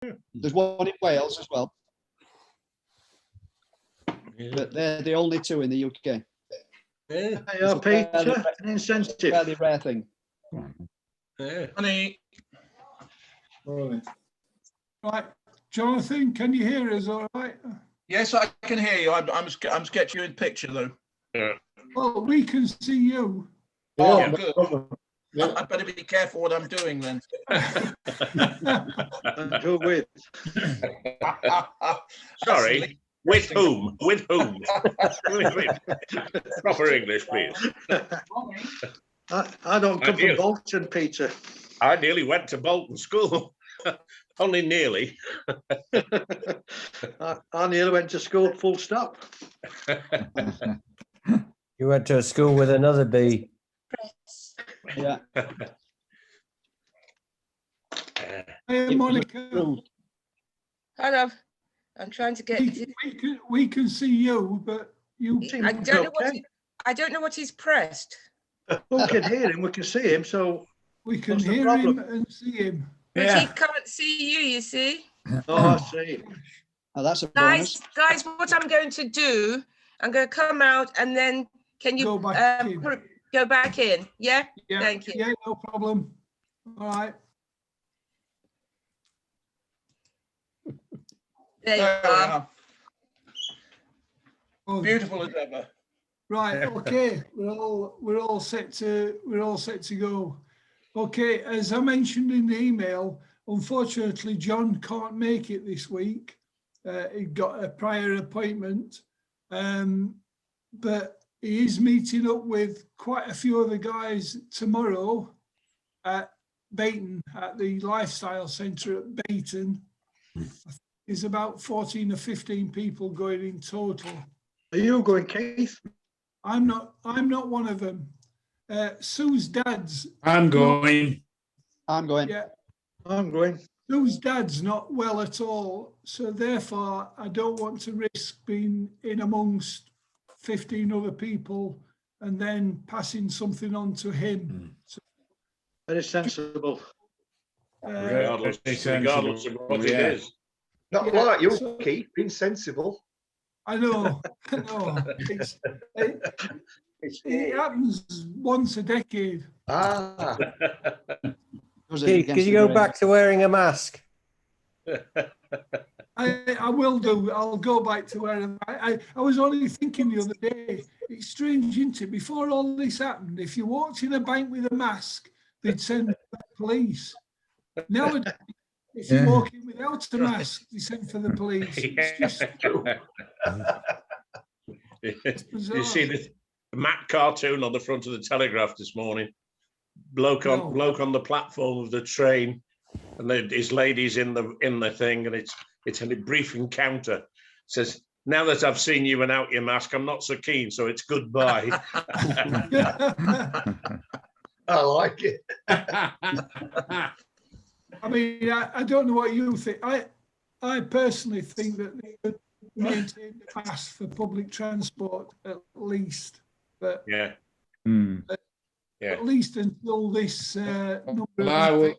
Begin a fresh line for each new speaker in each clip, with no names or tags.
There's one in Wales as well, but they're the only two in the UK.
Yeah.
Hey, Peter, an incentive.
Fairly rare thing.
Yeah.
Honey,
Right, Jonathan, can you hear us all right?
yes, I can hear you. I'm just getting you in picture though.
Well, we can see you.
Oh,
Yeah, no
good.
problem. Yeah,
I better be careful what I'm doing then.
go with.
Sorry, with whom? With whom? Proper English, please.
I don't come
Ideal.
from Bolton, Peter.
I nearly went to Bolton School. Only nearly.
I nearly went to school, full stop.
You went to a school with another B.
Yeah.
Hey, Monica,
Hello. I'm trying to get.
we can see you, but you.
I don't know what. I don't know what he's pressed.
We can hear him, we can see him, so
We can
What's the
hear him
problem?
and see him.
But he can't see you. You see,
I see.
Oh, that's a
guys.
bonus.
Guys, what I'm going to do? I'm going to come out and then can you
Go back in.
go back in? Yeah.
Yeah,
Thank you.
yeah, no problem. All right.
There you
There we
are.
are.
Well,
Beautiful as ever.
right, okay, we're all set to go. Okay, as I mentioned in the email, unfortunately, John can't make it this week. He got a prior appointment, but he is meeting up with quite a few other guys tomorrow at Bayton, at the Lifestyle Centre at Bayton. There's about 14 or 15 people going in total.
Are you going, Keith?
I'm not one of them. Sue's dad's,
I'm going.
I'm going.
yeah,
I'm going.
Sue's dad's not well at all. So therefore, I don't want to risk being in amongst 15 other people and then passing something on to him. So,
Very sensible.
Regardless,
Very
regardless of
sensible,
what it
yeah.
is.
Not
Yeah,
like you,
so-
Keith, being sensible.
I know. It happens once a decade.
Ah,
Goes
Keith,
against
could you
the
go
grain.
back to wearing a mask?
I will do. I'll go back to where I was only thinking the other day. It's strange, isn't it? Before all this happened, if you walked in a bank with a mask, they'd send the police. Nowadays, if you walk in without a mask, they send for the police. It's just bizarre.
You see the Matt cartoon on the front of the Telegraph this morning. Bloke
No.
on the platform of the train, and his lady's in the thing, and it's a brief encounter. Says, "Now that I've seen you without your mask, I'm not so keen. So it's goodbye."
I like it.
I mean, I don't know what you think. I personally think that they should maintain the mask for public transport at least, but
Yeah, yeah.
at least until this number
Well,
of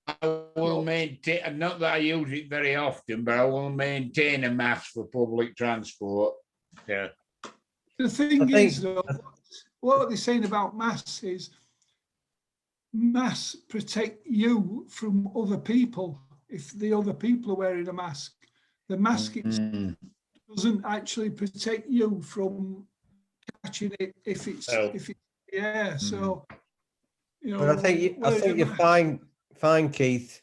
I will maintain, not that I use it very often, but I will maintain a mask for public transport.
Yeah.
The thing
I think-
is, though, what they're saying about masks is masks protect you from other people. If the other people are wearing a mask, the mask itself doesn't actually protect you from catching it if it's
No.
yeah. So you know,
But I think
wearing a
you're
mask-
fine, Keith.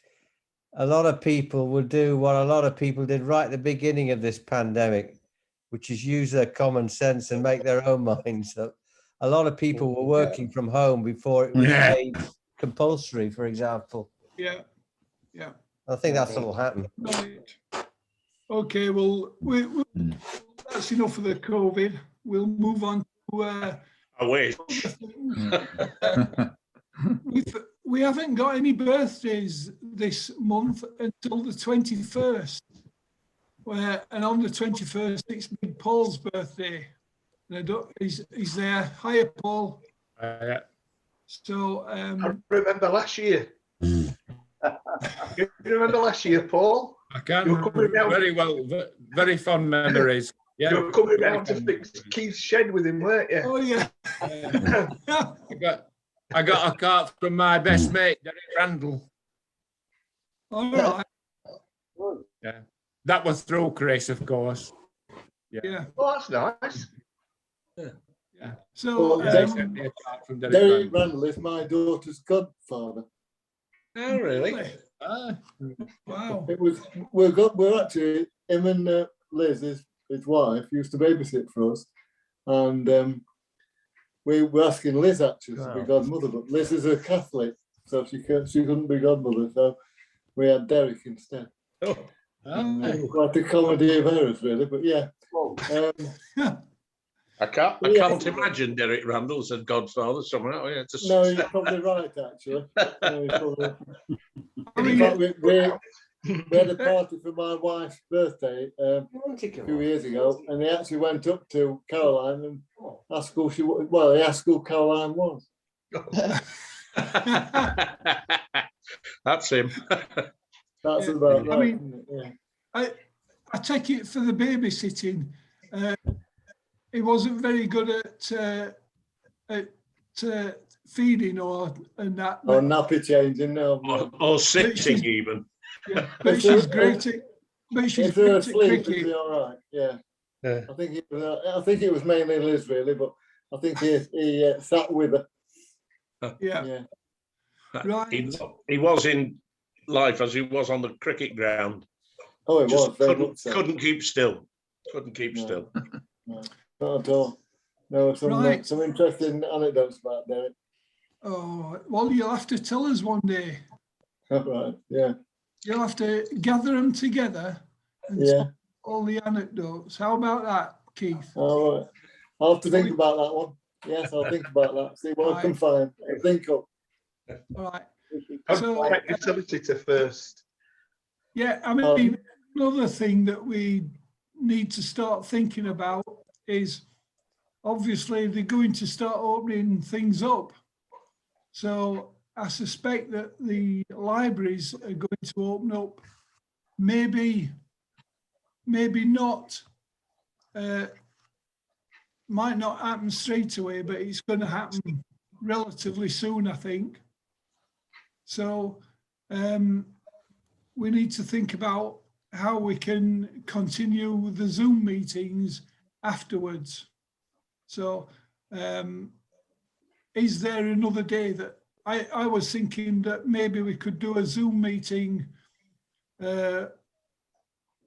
A lot of people will do what a lot of people did right at the beginning of this pandemic, which is use their common sense and make their own minds up. A lot of people were working from home before it was
Yeah.
made compulsory, for example.
Yeah.
I think that's what will happen.
Right. Okay, well, that's enough of the COVID. We'll move on to
I wish.
we haven't got any birthdays this month until the 21st. And on the 21st, it's Big Paul's birthday. And I don't, he's there. Hiya, Paul. So,
I remember last year. You remember last year, Paul?
I can't
You're coming
remember
down.
very well. Very fond memories. Yeah.
You were coming
very
round to
fond
fix
memories.
Keith's shed with him, weren't you?
Oh, yeah.
I got a cart from my best mate, Derek Randall.
All right.
Yeah. That was through Chris, of course.
Yeah.
Oh, that's nice.
Yeah.
So,
Well,
They sent me a cart from Derek
Derek
Randall.
Randall is my daughter's godfather.
Oh, really?
Ah,
wow.
It was we're actually him and Liz, his wife, used to babysit for us, and we were asking Liz actually to be
Wow.
godmother, but Liz is a Catholic, so she couldn't be godmother, so we had Derek instead.
Oh,
ah.
Quite a comedy of errors, really, but yeah.
I can't
Yeah.
imagine Derek Randall as a godfather somewhere. Oh, yeah, just,
No, you're probably right, actually. No, you're probably-
I
In
mean,
fact, we had a party for my wife's birthday a few years ago, and he actually went up to Caroline and asked who she was. Well, he asked who Caroline was.
That's him.
That's
Yeah.
about
I
right.
mean,
isn't it?
I take it for the babysitting. He wasn't very good at feeding and that.
Oh, nappy changing, no.
Or sitting even.
Yeah, but she's great at. But she's
If they're
great at
asleep, is
cricket.
he all right? Yeah.
Yeah.
I think it was mainly Liz, really, but I think he sat with her.
Yeah,
Yeah.
right.
He was in life as he was on the cricket ground.
Oh, it
Just
was very much so.
couldn't keep still. Couldn't keep
No.
still.
No, not at all. No,
Right.
some interesting anecdotes about Derek.
Oh, well, you'll have to tell us one day.
Right. Yeah.
You'll have to gather them together and
Yeah.
tell all the anecdotes. How about that, Keith?
All right. I'll have to think about that one. Yes, I'll think about that. See what I can find. I'll think up.
All right.
I'd
So-
check the solicitor first.
Yeah, I mean, another thing that we need to start thinking about is obviously they're going to start opening things up. So I suspect that the libraries are going to open up, maybe not, might not happen straight away, but it's going to happen relatively soon, I think. So we need to think about how we can continue the Zoom meetings afterwards. So is there another day that I was thinking that maybe we could do a Zoom meeting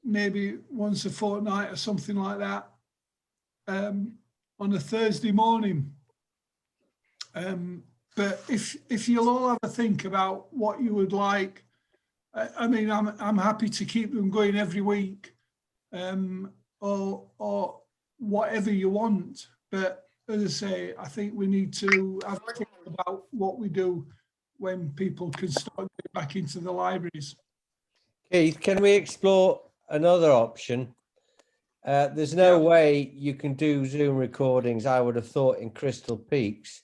maybe once a fortnight or something like that on a Thursday morning. But if you'll all have a think about what you would like, I mean, I'm happy to keep them going every week, or whatever you want. But as I say, I think we need to have a think about what we do when people can start getting back into the libraries.
Keith, can we explore another option? There's no way you can do Zoom recordings, I would have thought, in Crystal Peaks.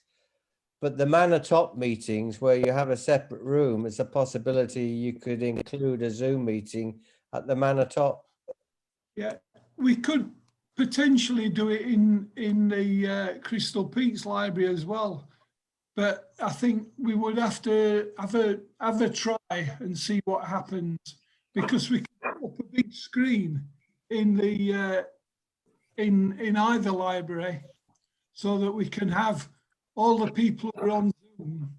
But the Manor Top meetings, where you have a separate room, it's a possibility you could include a Zoom meeting at the Manor Top.
Yeah, we could potentially do it in the Crystal Peaks Library as well. But I think we would have to have a try and see what happens, because we can put up a big screen in the in either library so that we can have all the people who are on Zoom.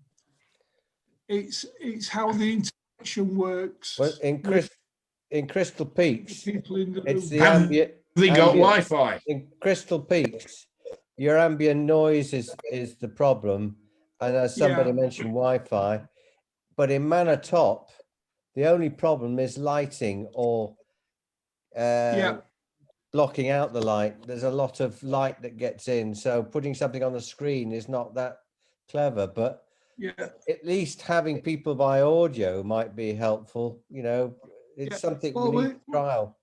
It's how the interaction works.
Well, in Crystal Peaks,
People in the
it's
room.
the ambient.
They got
ambient-
Wi-Fi.
In Crystal Peaks, your ambient noise is the problem, and as somebody
Yeah.
mentioned, Wi-Fi. But in Manor Top, the only problem is lighting or
Yeah.
blocking out the light. There's a lot of light that gets in, so putting something on the screen is not that clever. But
Yeah.
at least having people by audio might be helpful. You know, it's
Yeah.
something
Well,
we need to trial.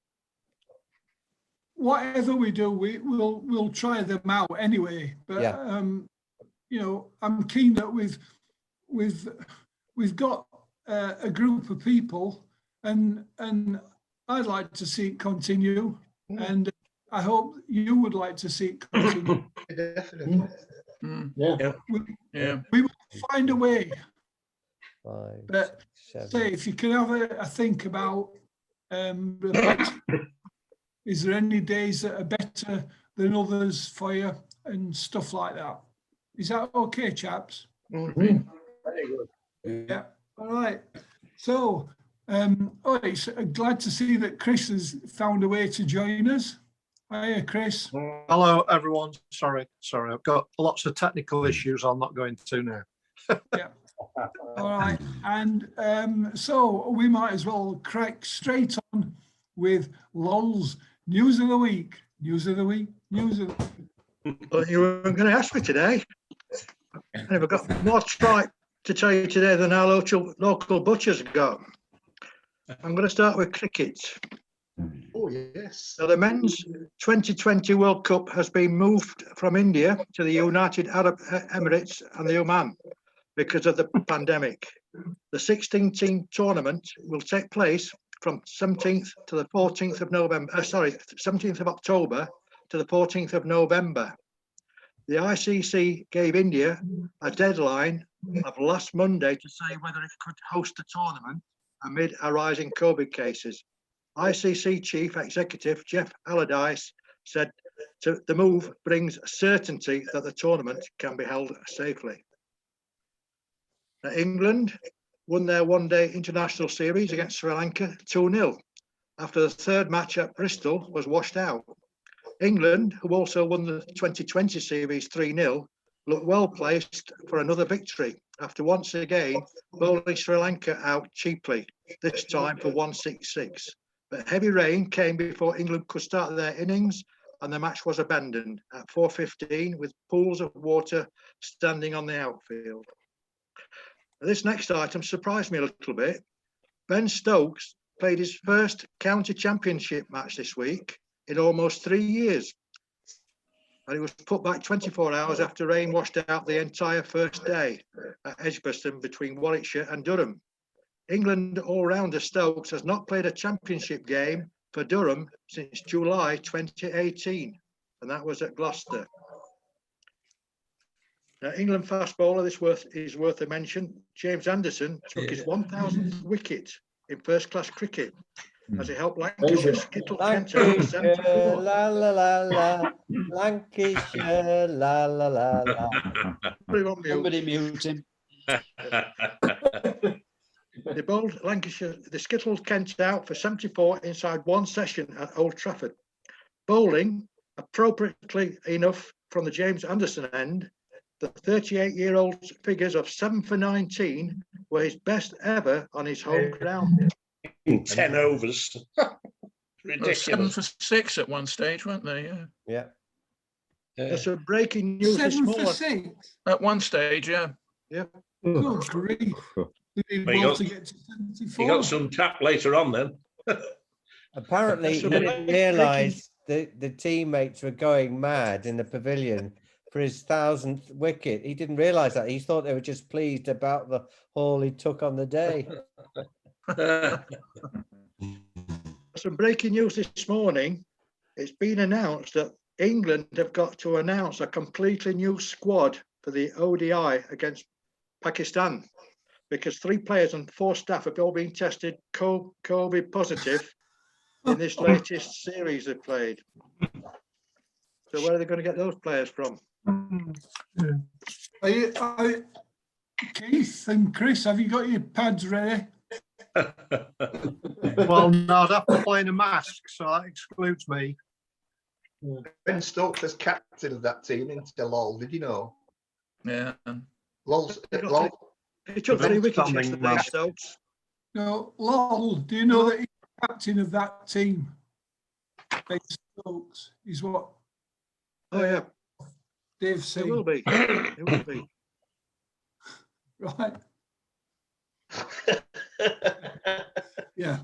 Whatever we do, we'll try them out anyway. But
Yeah.
you know, I'm keen that we've got a group of people, and I'd like to see it continue, and I hope you would like to see it continue.
Definitely.
Mm,
Yeah.
yeah.
We will find a way.
5,
But
6,
Say
7.
if you can have a think about, is there any days that are better than others for you and stuff like that? Is that okay, chaps?
Mhm.
Yeah. All right. So, it's glad to see that Chris has found a way to join us. Hiya, Chris.
Hello, everyone. Sorry. I've got lots of technical issues I'll not go into now.
Yeah. All right. And so we might as well crack straight on with LOL's News of the Week. News of the Week. News of the Week.
But you weren't going to ask me today. I've got more tripe to tell you today than our local butchers got. I'm going to start with cricket.
Oh, yes.
So the men's 2020 World Cup has been moved from India to the United Arab Emirates and the Oman because of the pandemic. The 16-team tournament will take place from 17th to the 14th of November. 17th of October to the 14th of November. The ICC gave India a deadline of last Monday to say whether it could host the tournament amid a rising COVID cases. ICC Chief Executive Jeff Allardyce said the move brings certainty that the tournament can be held safely. England won their one-day international series against Sri Lanka 2-0 after the third match at Bristol was washed out. England, who also won the 2020 series 3-0, looked well placed for another victory after once again bowling Sri Lanka out cheaply, this time for 166. But heavy rain came before England could start their innings, and the match was abandoned at 4:15 with pools of water standing on the outfield. This next item surprised me a little bit. Ben Stokes played his first county championship match this week in almost 3 years. And he was put back 24 hours after rain washed out the entire first day at Edgbaston between Warwickshire and Durham. England all-rounder Stokes has not played a championship game for Durham since July 2018, and that was at Gloucester. Now, England fast bowler, this is worth a mention. James Anderson took his 1,000th wicket in first-class cricket as he helped Lancashire skittle Kent out of 74.
La la la la, Lancashire, la la la la.
Somebody mute him.
They bowled Lancashire, they skittled Kent out for 74 inside one session at Old Trafford. Bowling, appropriately enough from the James Anderson end, the 38-year-old's figures of 7 for 19 were his best ever on his home ground.
10 overs.
Well, 7
Ridiculous.
for 6 at one stage, weren't they? Yeah.
Yeah.
There's some breaking news this
7 for
morning.
6.
At one stage, yeah.
Good grief. They did
Well,
well to get to 74.
He got some tap later on then.
Apparently, he
Somebody-
didn't realise the teammates were going mad in the pavilion for his 1,000th wicket. He didn't realise that. He thought they were just pleased about the haul he took on the day.
Some breaking news this morning. It's been announced that England have got to announce a completely new squad for the ODI against Pakistan because 3 players and 4 staff have all been tested COVID positive in this latest series they've played. So where are they going to get those players from?
Keith and Chris, have you got your pads ready?
Well, no, I'd have to play in a mask, so that excludes me.
Ben Stokes is captain of that team into LOL. Did you know?
Yeah.
LOL's,
He got
LOL.
He took 3 wickets
Standing
yesterday,
man.
Stokes.
No, Lol, do you know that he's captain of that team? Dave Stokes is what
Oh yeah,
Dave
it
said.
will be. It will be.
Right. Yeah.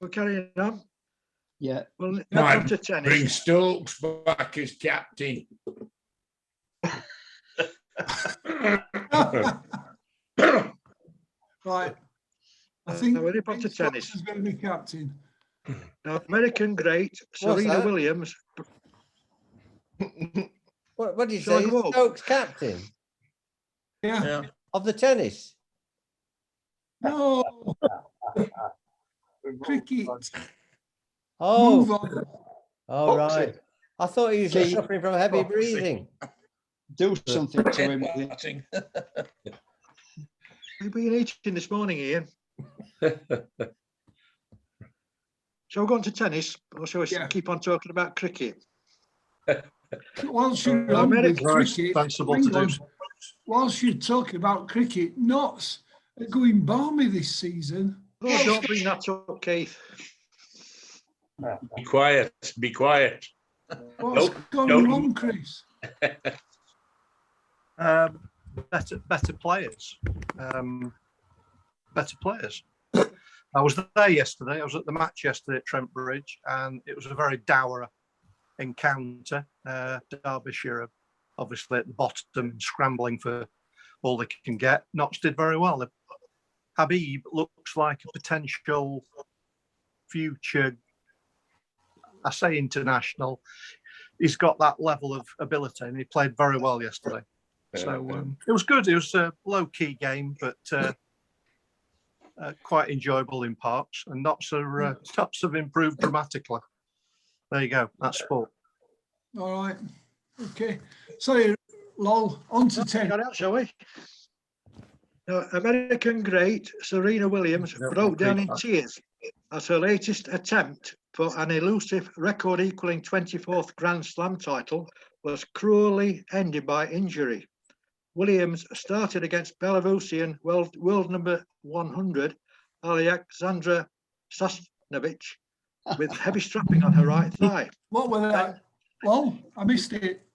We're carrying on.
Yeah.
Well,
Might
let's come to tennis.
Bring Stokes back as captain.
Right. I think
we're up to
Vince
tennis.
Stokes is going to be captain.
Now, American great
What's
Serena
that?
Williams.
What did you
Shall I
say?
go up?
Stokes captain
Yeah.
Yeah.
of the tennis.
No. Cricket.
Oh,
Move on.
all
Boxing.
right. I thought he was
Keith.
suffering from heavy
Boxing.
breathing.
Do something to him. will you?
Batting.
We've been eating this morning, Ian. Shall we go on to tennis, or shall we
Yeah.
keep on talking about cricket?
Whilst you're on with
American
cricket,
sensible
hang
to do
on.
so.
Whilst you're talking about cricket, Notts are going balmy this season.
Oh, don't bring that up, Keith.
Be quiet, be quiet.
What's
Nope,
gone
don't.
wrong, Chris?
Better players. Better players. I was there yesterday. I was at the match yesterday at Trent Bridge, and it was a very dour encounter. Derbyshire are obviously at the bottom, scrambling for all they can get. Notts did very well. Habib looks like a potential future, I say international. He's got that level of ability, and he played very well yesterday. So it was good. It was a low-key game, but quite enjoyable in parts. And Notts have improved dramatically. There you go. That's sport.
All right. Okay. Sorry, Lol. On to 10.
Got out, shall we? Now, American great Serena Williams broke down in tears as her latest attempt for an elusive record equaling 24th Grand Slam title was cruelly ended by injury. Williams started against Belarusian world number 100, Alexandra Sasnovich, with heavy strapping on her right thigh.
What was that? Lol, I missed it.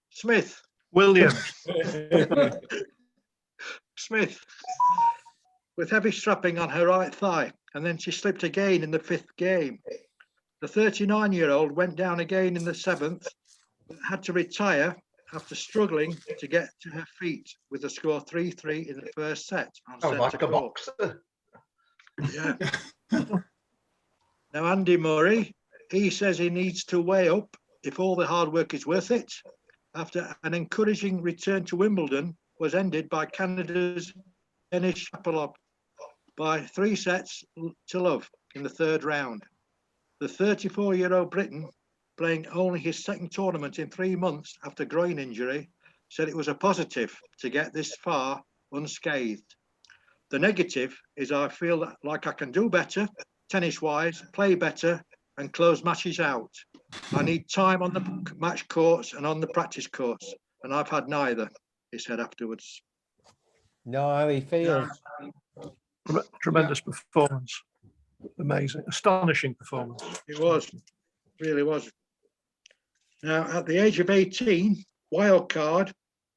Smith.
Williams.
Smith. With heavy strapping on her right thigh, and then she slipped again in the 5th game. The 39-year-old went down again in the 7th, but had to retire after struggling to get to her feet with a score 3-3 in the first set. On
Like
set
a
to
boxer.
Yeah. Now, Andy Murray, he says he needs to weigh up if all the hard work is worth it after an encouraging return to Wimbledon was ended by Canada's Denis Shapovalov by 3 sets to love in the 3rd round. The 34-year-old Briton, playing only his 2nd tournament in 3 months after groin injury, said it was a positive to get this far unscathed. The negative is I feel like I can do better, tennis-wise, play better and close matches out. I need time on the match courts and on the practice courts, and I've had neither, he said afterwards.
Know how he feels.
Tremendous performance. Amazing. Astonishing performance.
It was, really was. Now, at the age of 18, wild card,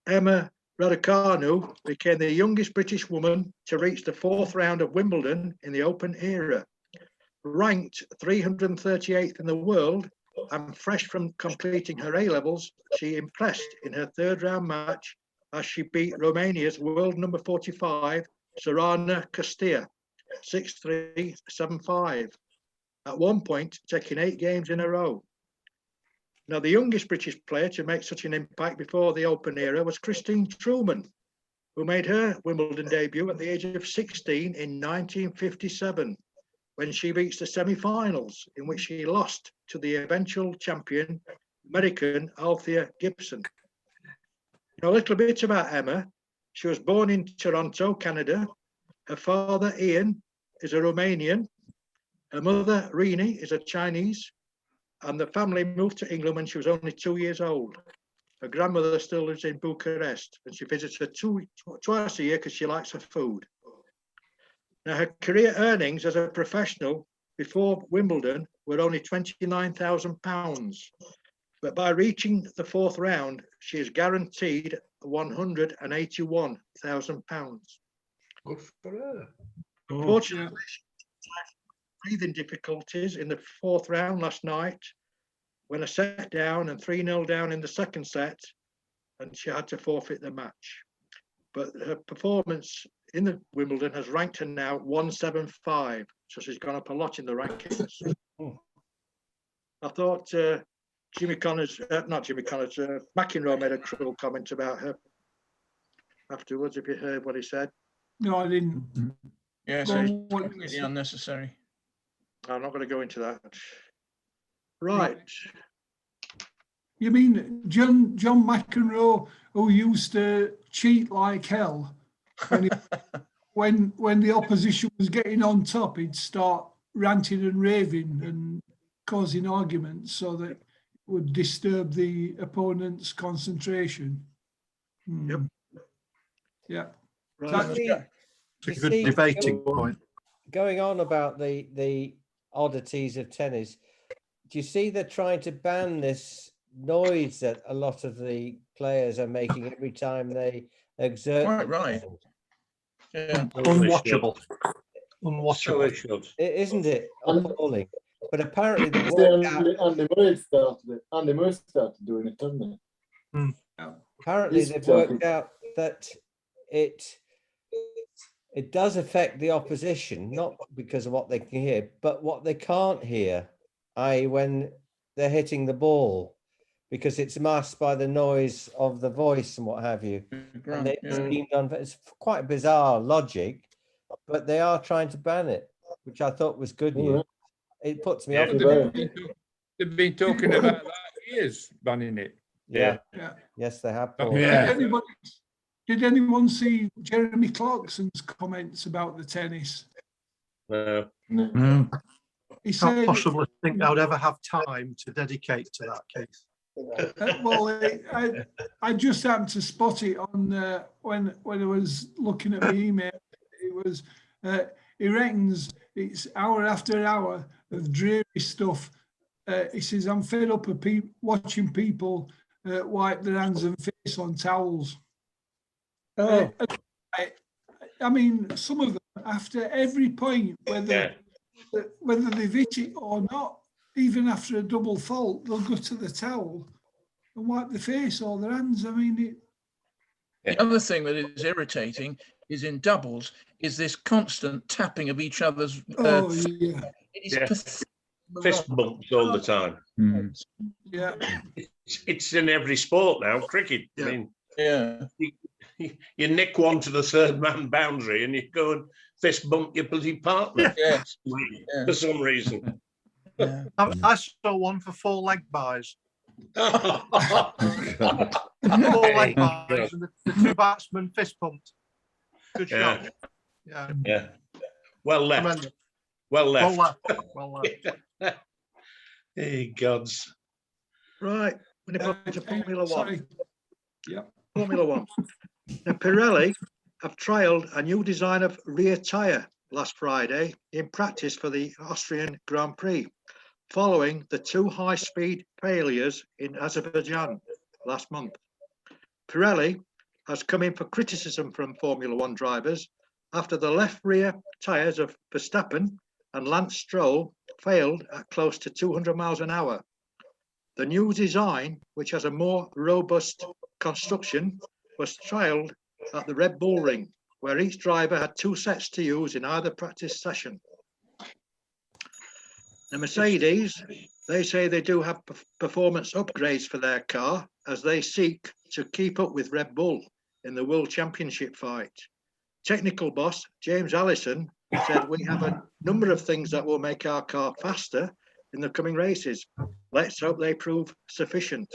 Emma Raducanu became the youngest British woman to reach the 4th round of Wimbledon in the Open era. Ranked 338th in the world and fresh from completing her A-levels, she impressed in her 3rd round match as she beat Romania's world number 45, Sorana Costea, 6-3, 7-5, at one point taking 8 games in a row. Now, the youngest British player to make such an impact before the Open era was Christine Truman, who made her Wimbledon debut at the age of 16 in 1957, when she reached the semi-finals, in which she lost to the eventual champion, American Althea Gibson. Now, a little bit about Emma. She was born in Toronto, Canada. Her father, Ian, is a Romanian. Her mother, Rini, is a Chinese. And the family moved to England when she was only 2 years old. Her grandmother still lives in Bucharest, and she visits her twice a year because she likes her food. Now, her career earnings as a professional before Wimbledon were only £29,000. But by reaching the 4th round, she is guaranteed £181,000.
Good for her.
Unfortunately, she had breathing difficulties in the 4th round last night when a set down and 3-0 down in the 2nd set, and she had to forfeit the match. But her performance in the Wimbledon has ranked her now 175. So she's gone up a lot in the rankings. I thought Jimmy Connors, not Jimmy Connors, McEnroe made a cruel comment about her afterwards. If you heard what he said.
No, I didn't.
Yeah, so it's completely unnecessary.
I'm not going to go into that. Right.
You mean John McEnroe, who used to cheat like hell when the opposition was getting on top, he'd start ranting and raving and causing arguments so that it would disturb the opponent's concentration.
Yep.
Yeah.
Right.
It's a good debating point.
Going on about the oddities of tennis, do you see they're trying to ban this noise that a lot of the players are making every time they exert?
Quite right. Yeah.
Unwatchable.
So
Unwatchable.
it should.
Isn't it appalling? But apparently they've
See,
worked out,
Andy Murray started it. Andy Murray started doing it, didn't he?
apparently
He's
they've
talking.
worked out that it does affect the opposition, not because of what they can hear, but what they can't hear, i.e. when they're hitting the ball, because it's masked by the noise of the voice and what have you. And it's quite bizarre logic, but they are trying to ban it, which I thought was good news. It puts me off.
They've been talking about that for years, banning it.
Yeah.
Yeah.
Yes, they have.
Oh,
Paul.
yeah.
Did anyone see Jeremy Clarkson's comments about the tennis?
No.
He
Can't
said,
possibly think I would ever have time to dedicate to that case.
well, I just happened to spot it on when I was looking at my email. It was he reckons it's hour after hour of dreary stuff. He says, I'm fed up of watching people wipe their hands and face on towels. I mean, some of them after every point, whether they've hit it or not, even after a double fault, they'll go to the towel and wipe their face or their hands. I mean,
The other thing that is irritating is in doubles is this constant tapping of each other's.
yeah.
It is pathetic.
Fist bumps all the time.
Yeah.
It's in every sport now. Cricket.
Yeah.
I mean,
Yeah.
you nick one to the third man boundary and you go and fist bump your bloody partner.
Yeah.
For some reason.
I saw one for 4 leg buys. 4
Hey,
leg buys and the 2 batsmen fist pumped. Good
Yeah.
shot. Yeah.
Yeah. Well left.
Tremendous.
Well left.
Well left. Well left.
Hey, gods.
Right. When it comes to Formula One.
Sorry. Yep.
Formula One. Now, Pirelli have trialled a new design of rear tyre last Friday in practice for the Austrian Grand Prix, following the 2 high-speed failures in Azerbaijan last month. Pirelli has come in for criticism from Formula One drivers after the left rear tyres of Verstappen and Lance Stroll failed at close to 200 miles an hour. The new design, which has a more robust construction, was trialled at the Red Bull Ring, where each driver had 2 sets to use in either practice session. The Mercedes, they say they do have performance upgrades for their car as they seek to keep up with Red Bull in the World Championship fight. Technical boss James Allison said, we have a number of things that will make our car faster in the coming races. Let's hope they prove sufficient.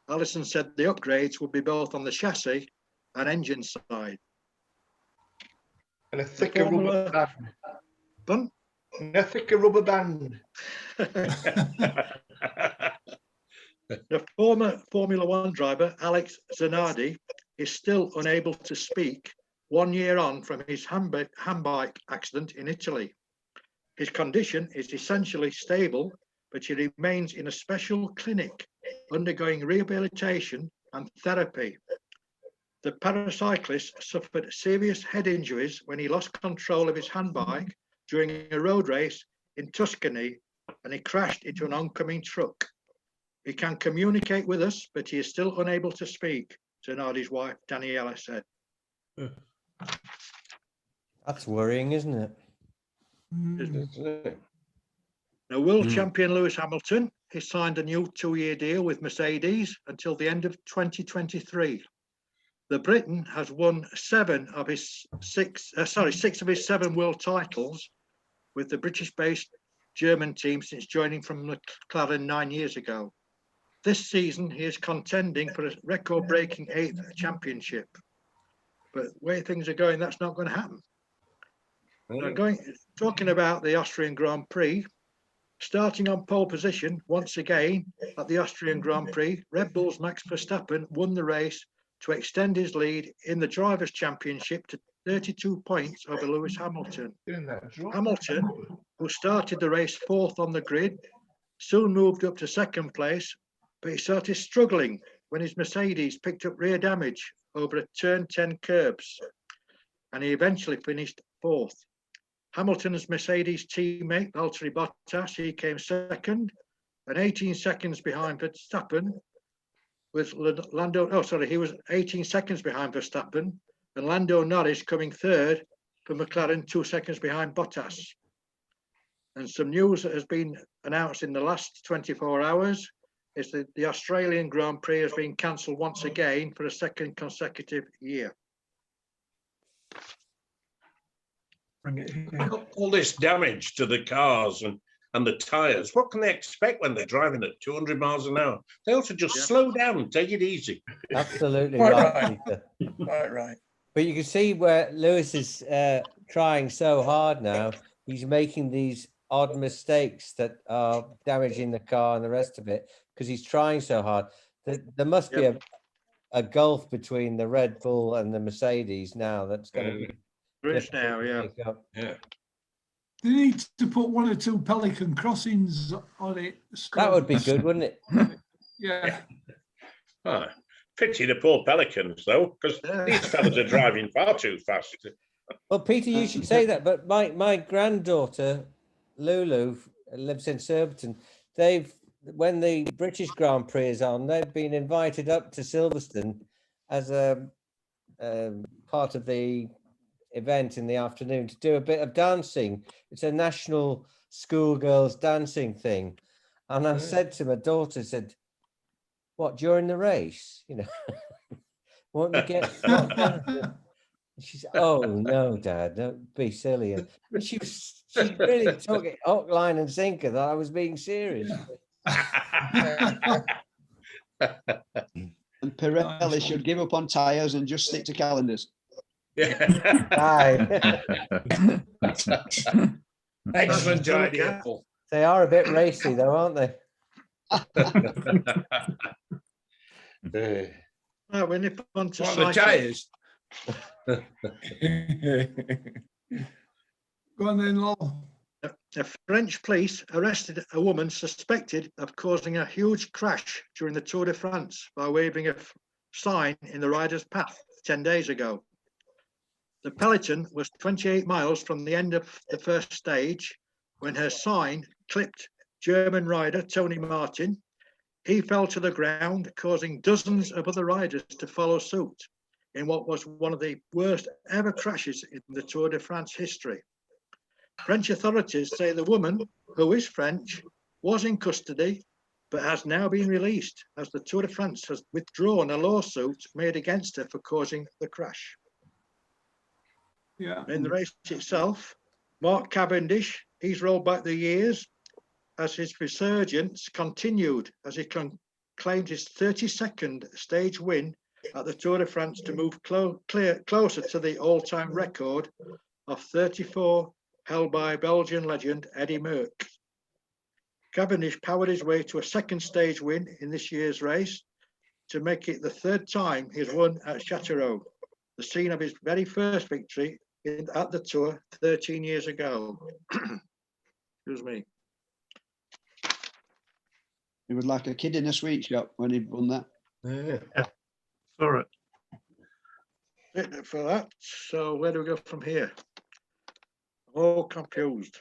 Allison said the upgrades would be both on the chassis and engine side.
And a thicker rubber band.
Pardon?
And a thicker rubber band.
The former Formula One driver, Alex Zanardi, is still unable to speak 1 year on from his handbike accident in Italy. His condition is essentially stable, but he remains in a special clinic undergoing rehabilitation and therapy. The paracyclist suffered serious head injuries when he lost control of his handbike during a road race in Tuscany, and he crashed into an oncoming truck. He can communicate with us, but he is still unable to speak, Zanardi's wife, Daniela, said.
That's worrying, isn't it?
Now, world champion Lewis Hamilton has signed a new 2-year deal with Mercedes until the end of 2023. The Briton has won 6 of his 7 world titles with the British-based German team since joining from McLaren 9 years ago. This season, he is contending for a record-breaking 8th championship. But the way things are going, that's not going to happen. Now, talking about the Austrian Grand Prix, starting on pole position once again at the Austrian Grand Prix, Red Bull's Max Verstappen won the race to extend his lead in the Drivers' Championship to 32 points over Lewis Hamilton. Hamilton, who started the race 4th on the grid, soon moved up to 2nd place, but he started struggling when his Mercedes picked up rear damage over a turn 10 curbs, and he eventually finished 4th. Hamilton's Mercedes teammate, Valtteri Bottas, he came 2nd and 18 seconds behind Verstappen, with he was 18 seconds behind Verstappen, and Lando Norris coming 3rd for McLaren, 2 seconds behind Bottas. And some news that has been announced in the last 24 hours is that the Australian Grand Prix has been cancelled once again for a 2nd consecutive year.
All this damage to the cars and the tyres, what can they expect when they're driving at 200 miles an hour? They ought to just slow down and take it easy.
Absolutely
Quite
right,
right.
Peter.
Quite right.
But you can see where Lewis is trying so hard now. He's making these odd mistakes that are damaging the car and the rest of it because he's trying so hard. There must be a gulf between the Red Bull and the Mercedes now that's going to be
Bridge now,
yeah.
They need to put 1 or 2 Pelican crossings on it.
That would be good, wouldn't it?
Yeah.
Oh, pity the poor Pelicans, though, because these fellas are driving far too fast.
Well, Peter, you should say that. But my granddaughter, Lulu, lives in Surbiton. When the British Grand Prix is on, they've been invited up to Silverstone as a part of the event in the afternoon to do a bit of dancing. It's a national schoolgirls dancing thing. And I said to my daughter, said, what, during the race? You know, won't you get... She said, oh, no, Dad, don't be silly. And she really took it hook, line and sinker that I was being serious.
And Pirelli should give up on tyres and just stick to calendars.
Aye.
Excellent idea, Paul.
They are a bit racy, though, aren't they?
Right, we nip on to
What are the tyres?
Go on then, Lol.
The French police arrested a woman suspected of causing a huge crash during the Tour de France by waving a sign in the rider's path 10 days ago. The peloton was 28 miles from the end of the first stage when her sign clipped German rider Tony Martin. He fell to the ground, causing dozens of other riders to follow suit in what was one of the worst ever crashes in the Tour de France history. French authorities say the woman, who is French, was in custody but has now been released as the Tour de France has withdrawn a lawsuit made against her for causing the crash.
Yeah.
In the race itself, Mark Cavendish, he's rolled back the years as his resurgence continued as he claimed his 32nd stage win at the Tour de France to move closer to the all-time record of 34 held by Belgian legend Eddie Merckx. Cavendish powered his way to a 2nd stage win in this year's race to make it the 3rd time he's won at Châteauroux, the scene of his very first victory at the Tour 13 years ago. Excuse me.
He was like a kid in a sweet shop when he'd won that.
Yeah. Sorry.
For that, so where do we go from here? I'm all confused.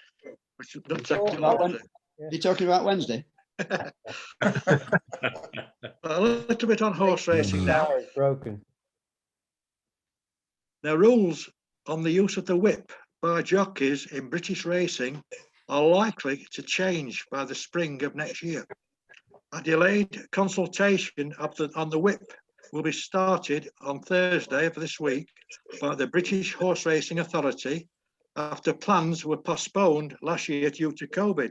Which is not exactly what is it?
You're talking about Wednesday?
A little bit on horse racing now.
It's broken.
Now, rules on the use of the whip by jockeys in British racing are likely to change by the spring of next year. A delayed consultation on the whip will be started on Thursday of this week by the British Horse Racing Authority after plans were postponed last year due to COVID.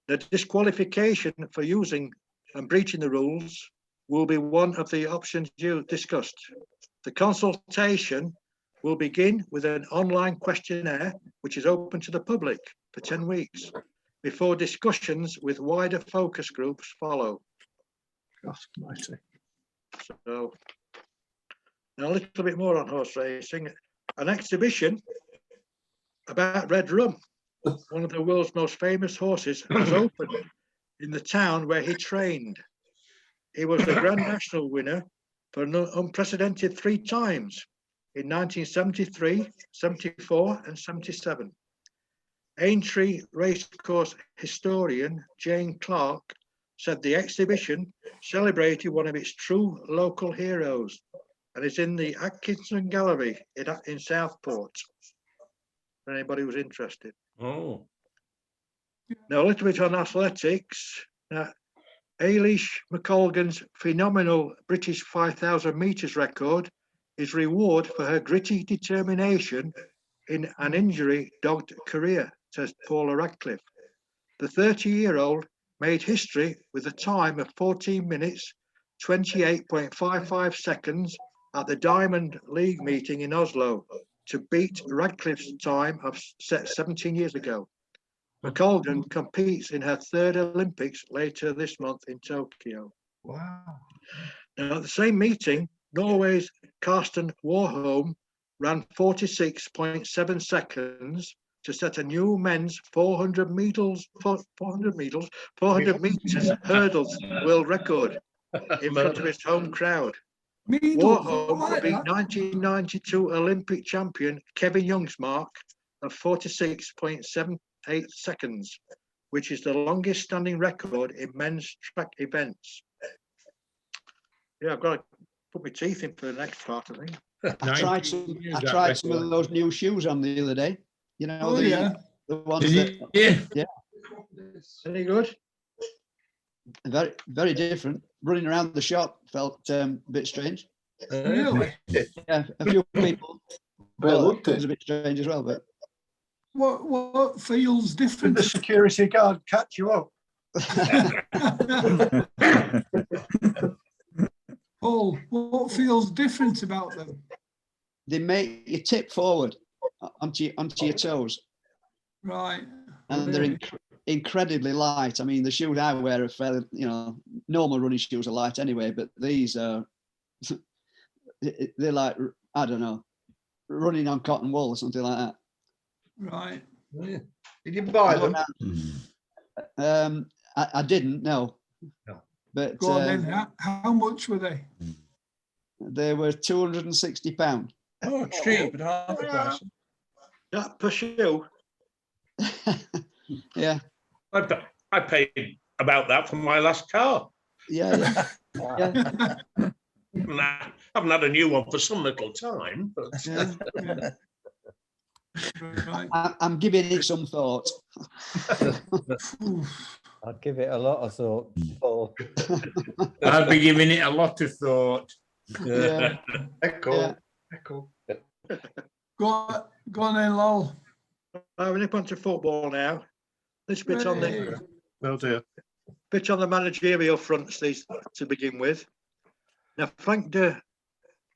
The disqualification for using and breaching the rules will be one of the options you discussed. The consultation will begin with an online questionnaire, which is open to the public for 10 weeks, before discussions with wider focus groups follow. So, now a little bit more on horse racing. An exhibition about Red Rum, one of the world's most famous horses, was opened in the town where he trained. He was the Grand National winner for an unprecedented 3 times in 1973, 74 and 77. Aintree Racecourse historian Jane Clark said the exhibition celebrated one of its true local heroes and is in the Atkinson Gallery in Southport, for anybody who's interested.
Oh.
Now, a little bit on athletics. Now, Eilish McColgan's phenomenal British 5,000 metres record is reward for her gritty determination in an injury-dogged career, says Paula Radcliffe. The 30-year-old made history with a time of 14 minutes, 28.55 seconds at the Diamond League meeting in Oslo to beat Radcliffe's time of set 17 years ago. McColgan competes in her 3rd Olympics later this month in Tokyo.
Wow.
Now, at the same meeting, Norway's Karsten Warholm ran 46.7 seconds to set a new men's 400 meters hurdles world record in front of his home crowd. Warholm beat 1992 Olympic champion Kevin Young's mark of 46.78 seconds, which is the longest standing record in men's track events. Yeah, I've got to put my teeth in for the next part, I think.
I tried some of those new shoes on the other day. You know, the ones
yeah.
Any good?
Very, very different. Running around the shop felt a bit strange.
Really?
Yeah, a few people.
Well,
It was a bit strange as well, but
What feels
Did
different?
the security guard catch you up?
Paul, what feels different about them?
they make you tip forward onto your toes,
Right.
and they're incredibly light. I mean, the shoes I wear are fairly, normal running shoes are light anyway, but these are they're like, I don't know, running on cotton wool or something like that.
Right.
Yeah. Did you buy them?
I didn't, no. But
Go on then. How much were they?
they were £260.
Oh, cheap, at half the price.
That per shoe.
Yeah.
I paid about that for my last car.
Yeah.
I haven't had a new one for some little time, but
Yeah.
Right.
I'm giving it some thought.
I'd give it a lot of thought. Paul.
I'd be giving it a lot of thought.
Yeah.
Echo.
Yeah.
Echo.
Go on then, Lol.
We're nip onto football now. This bit on
Hey.
the
Oh dear.
bit on the managerial fronts these to begin with. Now, Frank de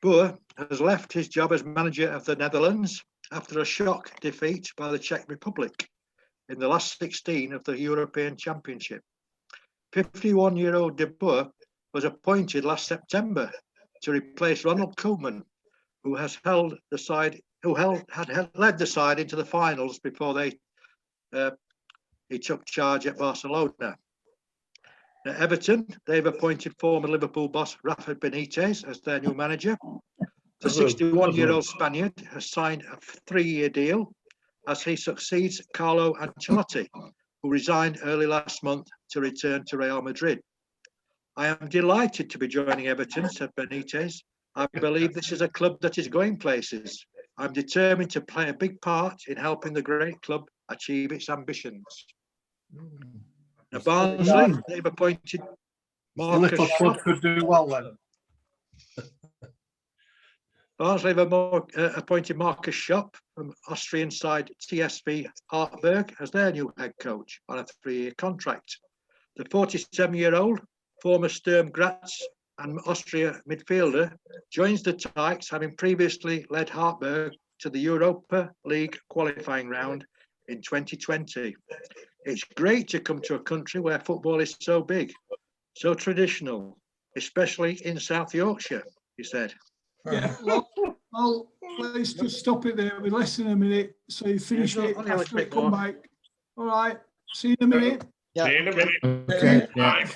Boer has left his job as manager of the Netherlands after a shock defeat by the Czech Republic in the last 16 of the European Championship. 51-year-old de Boer was appointed last September to replace Ronald Koeman, who had led the side into the finals before he took charge at Barcelona. At Everton, they've appointed former Liverpool boss Rafa Benitez as their new manager. The 61-year-old Spaniard has signed a 3-year deal as he succeeds Carlo Ancelotti, who resigned early last month to return to Real Madrid. I am delighted to be joining Everton, said Benitez. I believe this is a club that is going places. I'm determined to play a big part in helping the great club achieve its ambitions. Now, Barnsley, they've appointed
The
Marcus
little club
Schopp.
could do well then.
Barnsley have appointed Marcus Schopp from Austrian side TSV Hartberg as their new head coach on a 3-year contract. The 47-year-old former Sturm Graz and Austria midfielder joins the Tykes, having previously led Hartberg to the Europa League qualifying round in 2020. It's great to come to a country where football is so big, so traditional, especially in South Yorkshire, he said.
Yeah, well, let's just stop it there. We're less than a minute, so you finish it
only a
after I
bit
come
more.
back. All right, see you in a minute.
See you in a minute.
Okay, yeah.
Bye.